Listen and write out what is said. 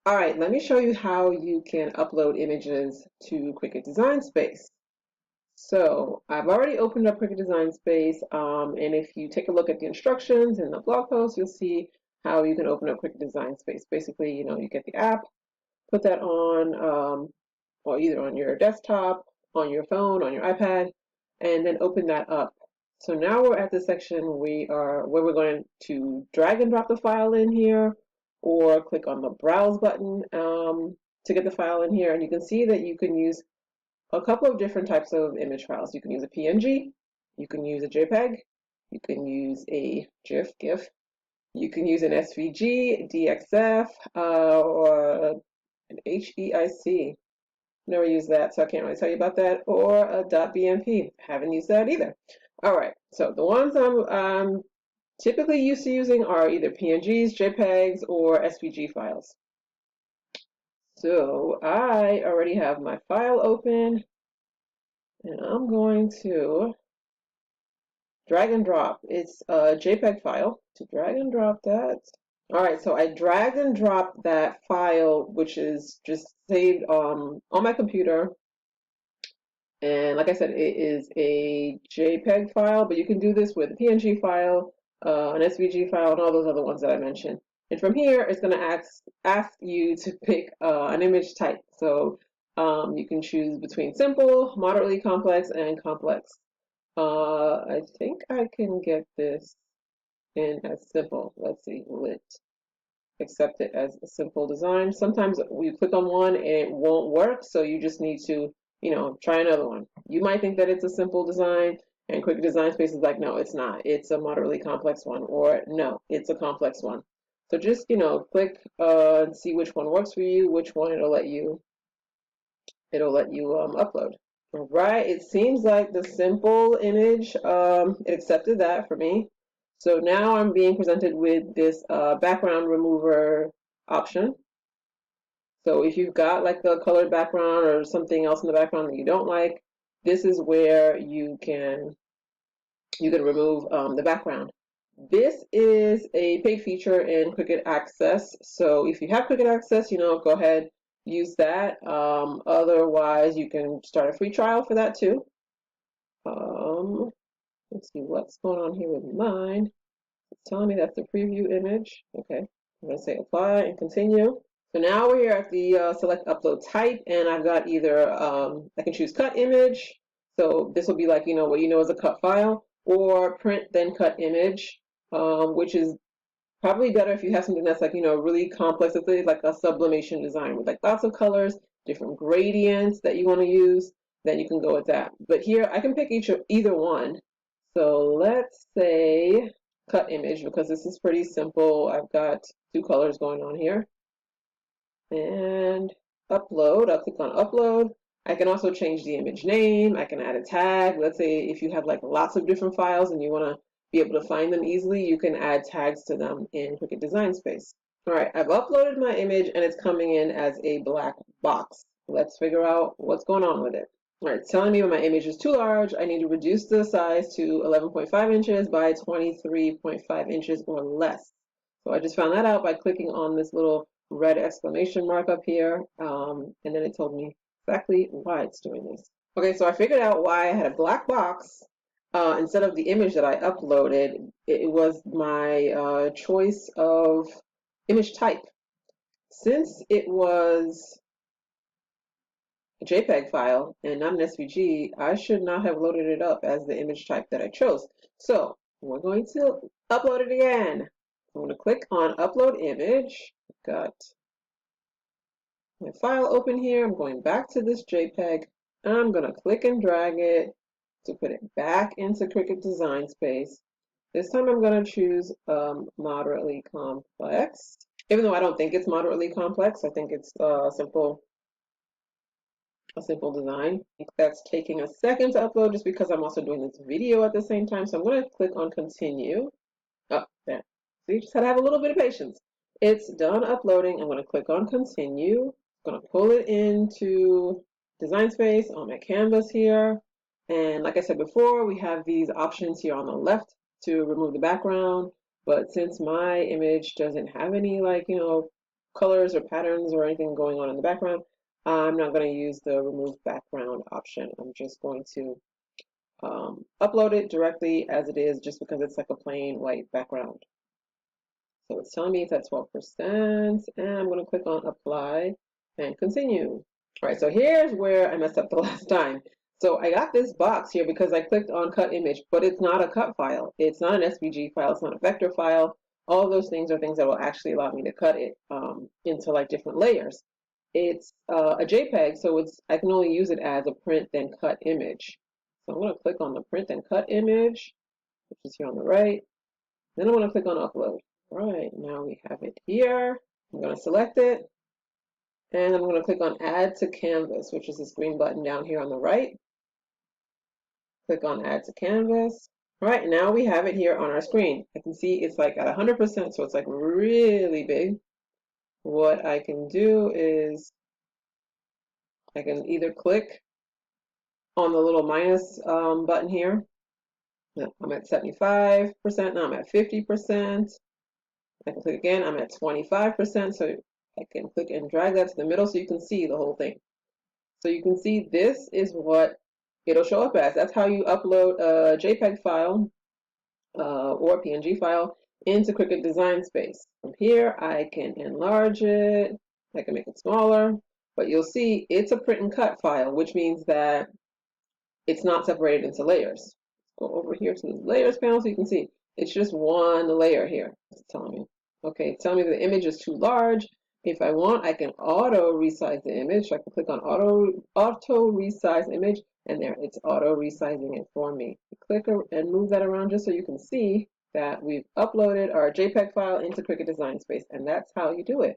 All right, let me show you how you can upload images to Cricut Design Space. So I've already opened up Cricut Design Space, and if you take a look at the instructions in the blog post, you'll see how you can open up Cricut Design Space. Basically, you get the app, put that on, or either on your desktop, on your phone, on your iPad, and then open that up. So now we're at the section where we're going to drag and drop the file in here, or click on the browse button to get the file in here. And you can see that you can use a couple of different types of image files. You can use a PNG, you can use a JPEG, you can use a GIF, you can use an SVG, DXF, or an HEIC. Never used that, so I can't really tell you about that. Or a .bmp. Haven't used that either. All right, so the ones I'm typically used to using are either PNGs, JPEGs, or SVG files. So I already have my file open, and I'm going to drag and drop. It's a JPEG file. To drag and drop that. All right, so I dragged and dropped that file, which is just saved on my computer. And like I said, it is a JPEG file, but you can do this with a PNG file, an SVG file, and all those other ones that I mentioned. And from here, it's going to ask you to pick an image type. So you can choose between simple, moderately complex, and complex. I think I can get this in as simple. Let's see, will it accept it as a simple design? Sometimes we click on one and it won't work, so you just need to, try another one. You might think that it's a simple design, and Cricut Design Space is like, no, it's not. It's a moderately complex one, or no, it's a complex one. So just, click and see which one works for you, which one it'll let you upload. All right, it seems like the simple image, it accepted that for me. So now I'm being presented with this background remover option. So if you've got like the colored background or something else in the background that you don't like, this is where you can remove the background. This is a paid feature in Cricut Access. So if you have Cricut Access, go ahead, use that. Otherwise, you can start a free trial for that too. Let's see what's going on here with mine. It's telling me that's the preview image. Okay, I'm going to say apply and continue. So now we're here at the select upload type, and I've got either, I can choose cut image. So this will be like, what you know as a cut file, or print then cut image, which is probably better if you have something that's like, really complex. It's like a sublimation design with like lots of colors, different gradients that you want to use, then you can go with that. But here I can pick either one. So let's say cut image, because this is pretty simple. I've got two colors going on here. And upload, I'll click on upload. I can also change the image name. I can add a tag. Let's say if you have like lots of different files and you want to be able to find them easily, you can add tags to them in Cricut Design Space. All right, I've uploaded my image and it's coming in as a black box. Let's figure out what's going on with it. All right, it's telling me when my image is too large, I need to reduce the size to 11.5 inches by 23.5 inches or less. So I just found that out by clicking on this little red exclamation mark up here, and then it told me exactly why it's doing this. Okay, so I figured out why I had a black box instead of the image that I uploaded. It was my choice of image type. Since it was a JPEG file and not an SVG, I should not have loaded it up as the image type that I chose. So we're going to upload it again. I'm going to click on upload image. Got my file open here. I'm going back to this JPEG. I'm going to click and drag it to put it back into Cricut Design Space. This time I'm going to choose moderately complex. Even though I don't think it's moderately complex, I think it's a simple design. I think that's taking a second to upload just because I'm also doing this video at the same time. So I'm going to click on continue. Oh, there. So you just had to have a little bit of patience. It's done uploading. I'm going to click on continue. I'm going to pull it into Design Space on my canvas here. And like I said before, we have these options here on the left to remove the background. But since my image doesn't have any colors or patterns or anything going on in the background, I'm not going to use the remove background option. I'm just going to upload it directly as it is, just because it's like a plain white background. So it's telling me it's at 12%, and I'm going to click on apply and continue. All right, so here's where I messed up the last time. So I got this box here because I clicked on cut image, but it's not a cut file. It's not an SVG file. It's not a vector file. All of those things are things that will actually allow me to cut it into like different layers. It's a JPEG, so I can only use it as a print then cut image. So I'm going to click on the print and cut image, which is here on the right. Then I'm going to click on upload. All right, now we have it here. I'm going to select it, and I'm going to click on add to canvas, which is this green button down here on the right. Click on add to canvas. All right, now we have it here on our screen. I can see it's like at 100%, so it's like really big. What I can do is I can either click on the little minus button here. I'm at 75%, now I'm at 50%. I can click again, I'm at 25%, so I can click and drag that to the middle so you can see the whole thing. So you can see this is what it'll show up as. That's how you upload a JPEG file or a PNG file into Cricut Design Space. From here, I can enlarge it, I can make it smaller, but you'll see it's a print and cut file, which means that it's not separated into layers. Let's go over here to the layers panel so you can see it's just one layer here. It's telling me. Okay, it's telling me the image is too large. If I want, I can auto resize the image. So I can click on auto resize image, and there it's auto resizing it for me. Click and move that around just so you can see that we've uploaded our JPEG file into Cricut Design Space, and that's how you do it.